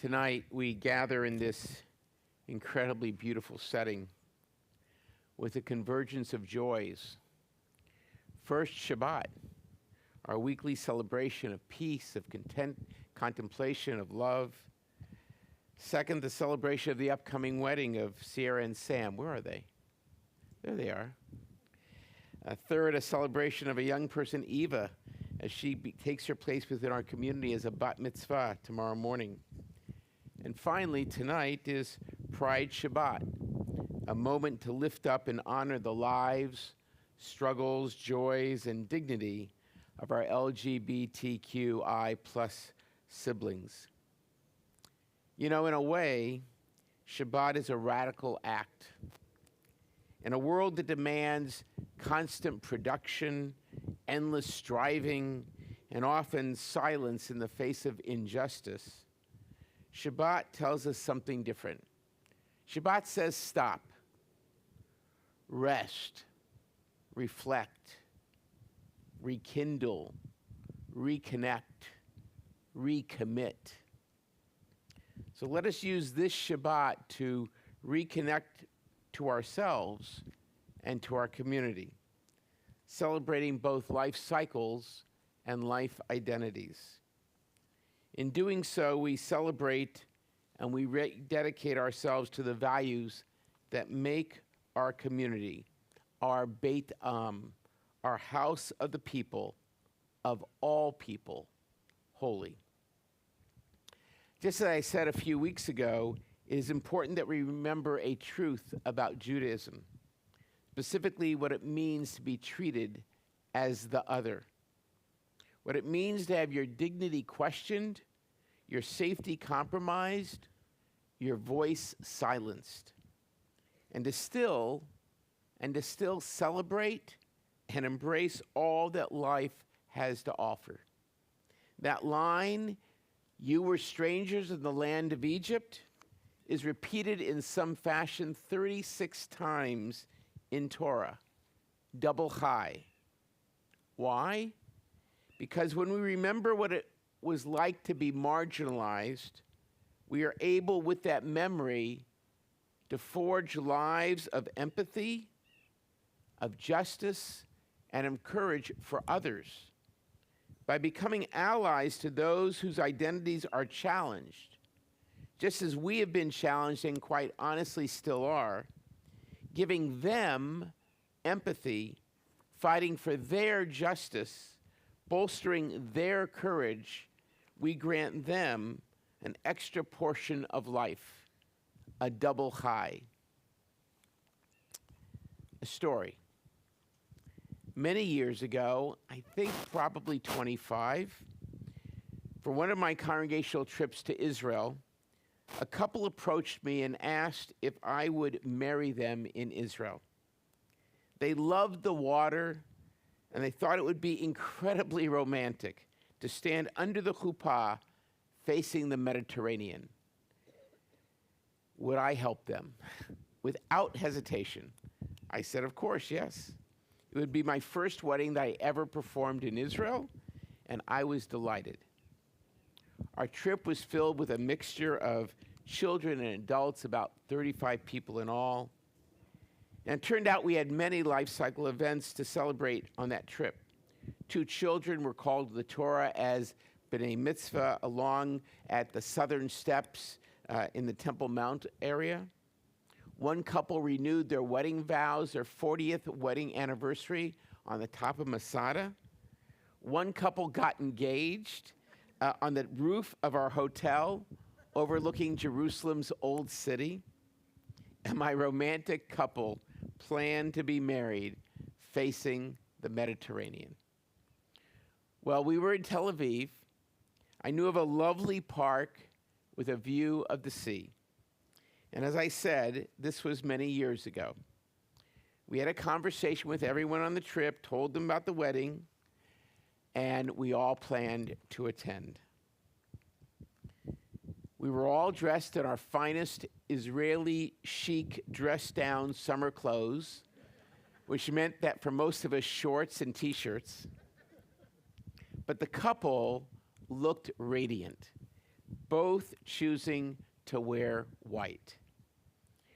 Tonight, we gather in this incredibly beautiful setting with a convergence of joys. First, Shabbat, our weekly celebration of peace, of content, contemplation, of love. Second, the celebration of the upcoming wedding of Sierra and Sam. Where are they? There they are. Third, a celebration of a young person, Eva, as she takes her place within our community as a bat mitzvah tomorrow morning. And finally, tonight is Pride Shabbat, a moment to lift up and honor the lives, struggles, joys, and dignity of our LGBTQI plus siblings. You know, in a way, Shabbat is a radical act. In a world that demands constant production, endless striving, and often silence in the face of injustice, Shabbat tells us something different. Shabbat says stop, rest, reflect, rekindle, reconnect, recommit. So let us use this Shabbat to reconnect to ourselves and to our community, celebrating both life cycles and life identities. In doing so, we celebrate and we dedicate ourselves to the values that make our community, our Beit Am, our house of the people, of all people, holy. Just as I said a few weeks ago, it is important that we remember a truth about Judaism, specifically what it means to be treated as the other. What it means to have your dignity questioned, your safety compromised, your voice silenced, and to still celebrate and embrace all that life has to offer. That line, "You were strangers in the land of Egypt," is repeated in some fashion 36 times in Torah, double high. Why? Because when we remember what it was like to be marginalized, we are able with that memory to forge lives of empathy, of justice, and of courage for others. By becoming allies to those whose identities are challenged, just as we have been challenged and quite honestly still are, giving them empathy, fighting for their justice, bolstering their courage, we grant them an extra portion of life, a double high. A story. Many years ago, I think probably 25, for one of my congregational trips to Israel, a couple approached me and asked if I would marry them in Israel. They loved the water, and they thought it would be incredibly romantic to stand under the chuppah facing the Mediterranean. Would I help them? Without hesitation, I said, of course, yes. It would be my first wedding that I ever performed in Israel, and I was delighted. Our trip was filled with a mixture of children and adults, about 35 people in all. And it turned out we had many life cycle events to celebrate on that trip. 2 children were called to the Torah as B'nai Mitzvah along at the southern steps in the Temple Mount area. One couple renewed their wedding vows, their 40th wedding anniversary on the top of Masada. One couple got engaged on the roof of our hotel overlooking Jerusalem's old city. And my romantic couple planned to be married facing the Mediterranean. Well, we were in Tel Aviv. I knew of a lovely park with a view of the sea. And as I said, this was many years ago. We had a conversation with everyone on the trip, told them about the wedding, and we all planned to attend. We were all dressed in our finest Israeli chic dress-down summer clothes, which meant that for most of us, shorts and T-shirts. But the couple looked radiant, both choosing to wear white.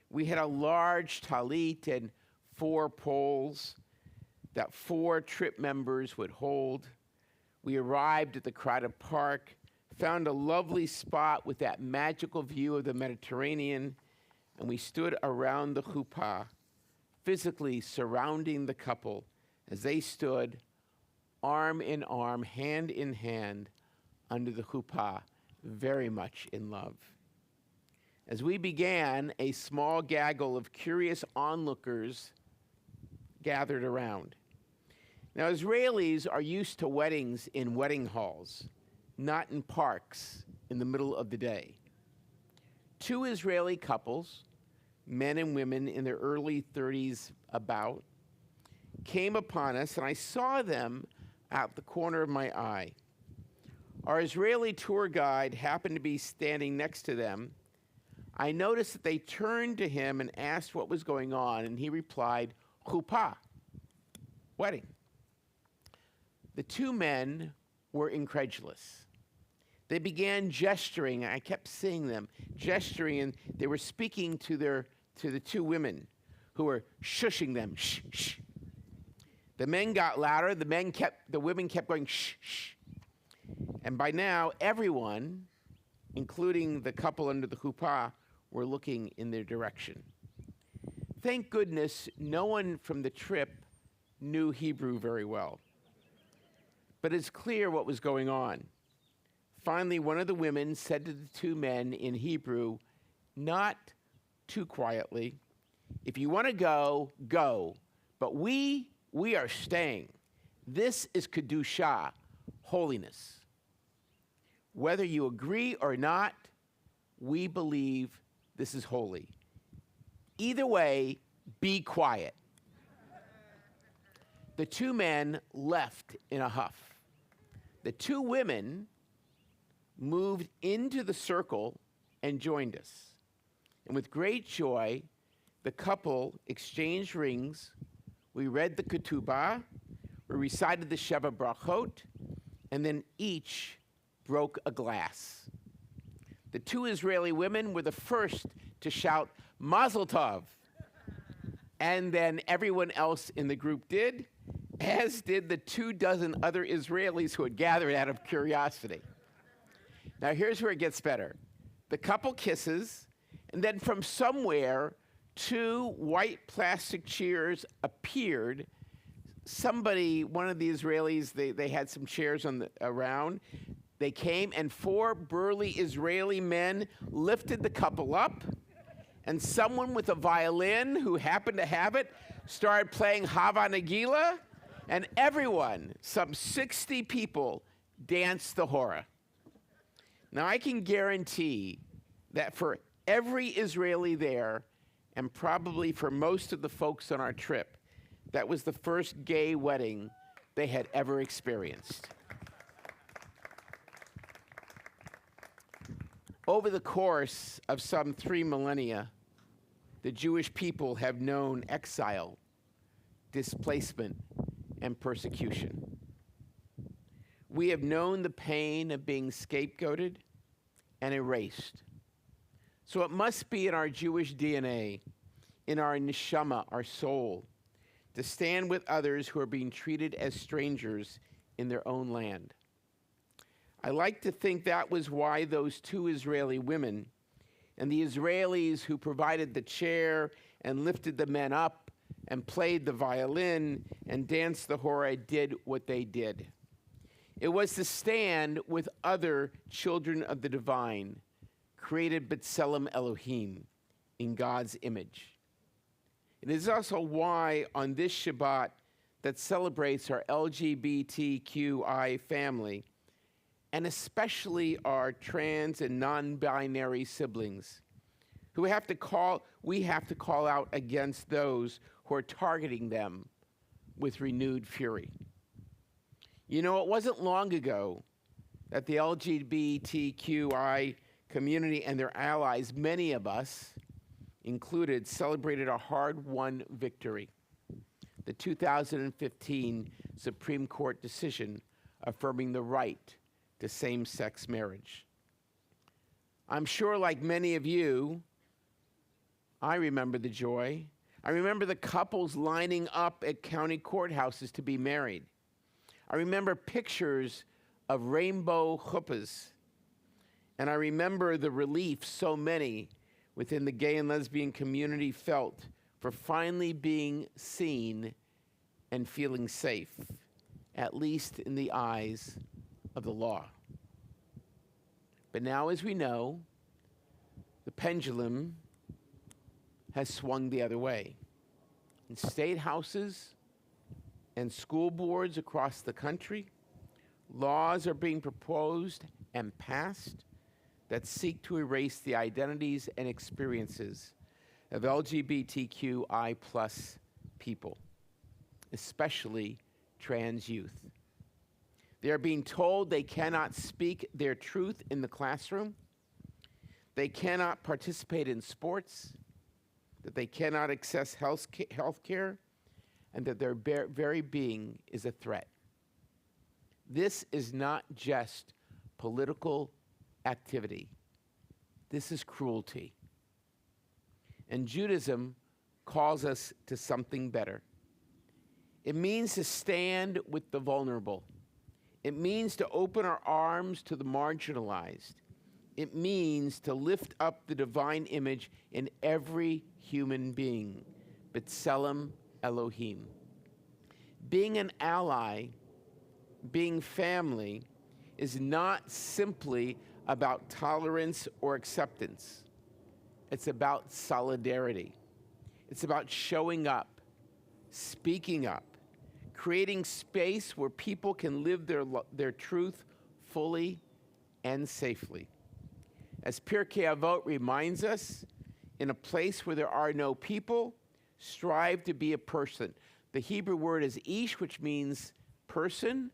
We had a large talit and 4 poles that 4 trip members would hold. We arrived at the crowded park, found a lovely spot with that magical view of the Mediterranean, and we stood around the chuppah, physically surrounding the couple as they stood arm in arm, hand in hand, under the chuppah, very much in love. As we began, a small gaggle of curious onlookers gathered around. Now, Israelis are used to weddings in wedding halls, not in parks in the middle of the day. 2 Israeli couples, men and women in their early 30s about, came upon us, and I saw them out the corner of my eye. Our Israeli tour guide happened to be standing next to them. I noticed that they turned to him and asked what was going on, and he replied, chuppah, wedding. The 2 men were incredulous. They began gesturing. I kept seeing them gesturing, and they were speaking to the 2 women who were shushing them. Shh, shh. The men got louder. The women kept going shh, shh. And by now, everyone, including the couple under the chuppah, were looking in their direction. Thank goodness no one from the trip knew Hebrew very well. But it's clear what was going on. Finally, one of the women said to the 2 men in Hebrew, not too quietly, "If you want to go, go. But we are staying. This is Kedusha, holiness. Whether you agree or not, we believe this is holy. Either way, be quiet." The 2 men left in a huff. The 2 women moved into the circle and joined us. And with great joy, the couple exchanged rings. We read the ketubah, we recited the Shabbat brachot, and then each broke a glass. The 2 Israeli women were the first to shout, Mazel Tov. And then everyone else in the group did, as did the 24 other Israelis who had gathered out of curiosity. Now here's where it gets better. The couple kisses, and then from somewhere, 2 white plastic chairs appeared. Somebody, one of the Israelis, they had some chairs around. They came, and 4 burly Israeli men lifted the couple up, and someone with a violin who happened to have it started playing Hava Nagila, and everyone, some 60 people, danced the hora. Now, I can guarantee that for every Israeli there, and probably for most of the folks on our trip, that was the first gay wedding they had ever experienced. Over the course of some 3 millennia, the Jewish people have known exile, displacement, and persecution. We have known the pain of being scapegoated and erased. So it must be in our Jewish DNA, in our neshama, our soul, to stand with others who are being treated as strangers in their own land. I like to think that was why those 2 Israeli women and the Israelis who provided the chair and lifted the men up and played the violin and danced the hora did what they did. It was to stand with other children of the divine, created B'Tselem Elohim, in God's image. It is also why on this Shabbat that celebrates our LGBTQI family, and especially our trans and non-binary siblings, we have to call out against those who are targeting them with renewed fury. You know, it wasn't long ago that the LGBTQI community and their allies, many of us included, celebrated a hard-won victory, the 2015 Supreme Court decision affirming the right to same-sex marriage. I'm sure, like many of you, I remember the joy. I remember the couples lining up at county courthouses to be married. I remember pictures of rainbow chuppahs. And I remember the relief so many within the gay and lesbian community felt for finally being seen and feeling safe, at least in the eyes of the law. But now, as we know, the pendulum has swung the other way. In state houses and school boards across the country, laws are being proposed and passed that seek to erase the identities and experiences of LGBTQI+ people, especially trans youth. They are being told they cannot speak their truth in the classroom, they cannot participate in sports, that they cannot access health care, and that their very being is a threat. This is not just political activity. This is cruelty. And Judaism calls us to something better. It means to stand with the vulnerable. It means to open our arms to the marginalized. It means to lift up the divine image in every human being, B'Tselem Elohim. Being an ally, being family, is not simply about tolerance or acceptance. It's about solidarity. It's about showing up, speaking up, creating space where people can live their truth fully and safely. As Pirkei Avot reminds us, in a place where there are no people, strive to be a person. The Hebrew word is ish, which means person,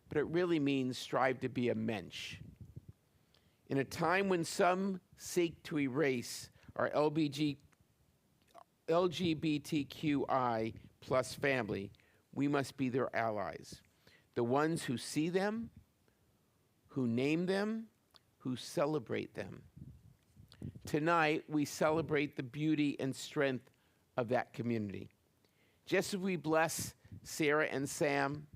but it really means strive to be a mensch. In a time when some seek to erase our LGBTQI+ family, we must be their allies, the ones who see them, who name them, who celebrate them. Tonight, we celebrate the beauty and strength of that community. Just as we bless Sarah and Sam,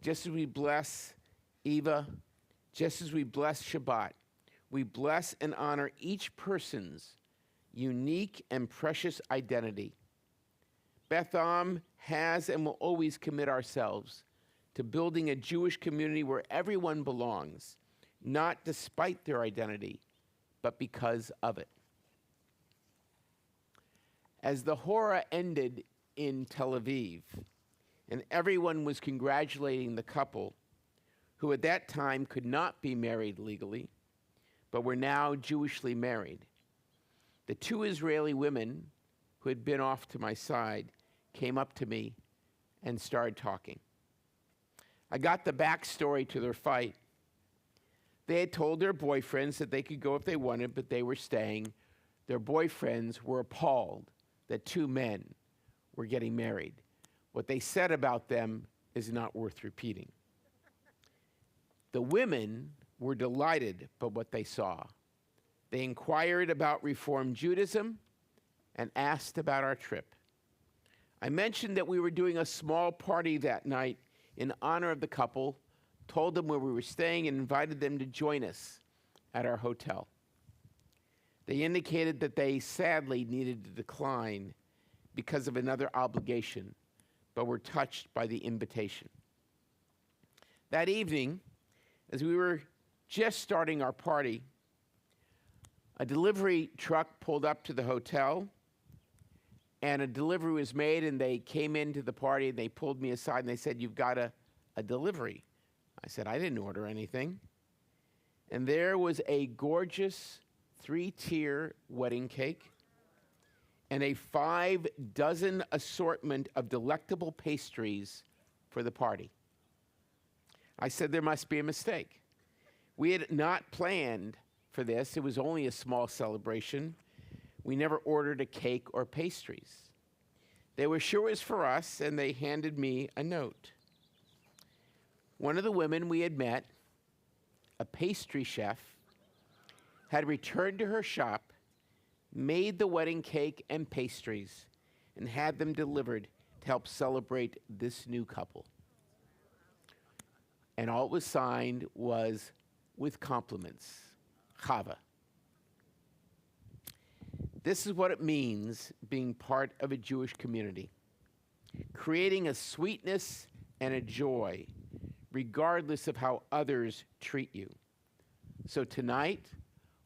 just as we bless Eva, just as we bless Shabbat, we bless and honor each person's unique and precious identity. Beth Am has and will always commit ourselves to building a Jewish community where everyone belongs, not despite their identity, but because of it. As the Hora ended in Tel Aviv, and everyone was congratulating the couple, who at that time could not be married legally, but were now Jewishly married, the two Israeli women who had been off to my side came up to me and started talking. I got the backstory to their fight. They had told their boyfriends that they could go if they wanted, but they were staying. Their boyfriends were appalled that two men were getting married. What they said about them is not worth repeating. The women were delighted by what they saw. They inquired about Reform Judaism and asked about our trip. I mentioned that we were doing a small party that night in honor of the couple, told them where we were staying, and invited them to join us at our hotel. They indicated that they sadly needed to decline because of another obligation, but were touched by the invitation. That evening, as we were just starting our party, a delivery truck pulled up to the hotel, and a delivery was made, and they came into the party, and they pulled me aside, and they said, "You've got a delivery." I said, "I didn't order anything." And there was a gorgeous 3-tier wedding cake and a 5 dozen assortment of delectable pastries for the party. I said there must be a mistake. We had not planned for this. It was only a small celebration. We never ordered a cake or pastries. They were sure it was for us, and they handed me a note. One of the women we had met, a pastry chef, had returned to her shop, made the wedding cake and pastries, and had them delivered to help celebrate this new couple. And all it was signed was with compliments, Chava. This is what it means being part of a Jewish community, creating a sweetness and a joy, regardless of how others treat you. So tonight,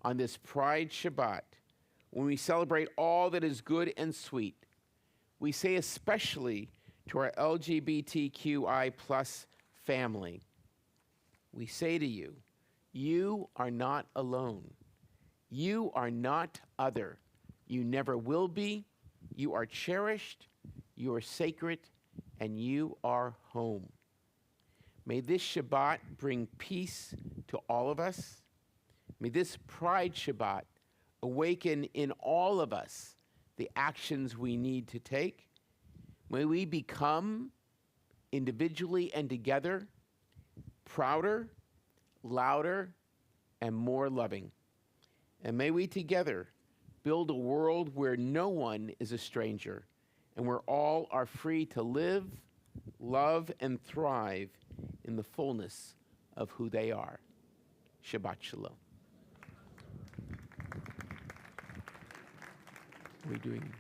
on this Pride Shabbat, when we celebrate all that is good and sweet, we say especially to our LGBTQI plus family, we say to you, you are not alone. You are not other. You never will be. You are cherished. You are sacred. And you are home. May this Shabbat bring peace to all of us. May this Pride Shabbat awaken in all of us the actions we need to take. May we become, individually and together, prouder, louder, and more loving. And may we together build a world where no one is a stranger and where all are free to live, love, and thrive in the fullness of who they are. Shabbat Shalom. Are you doing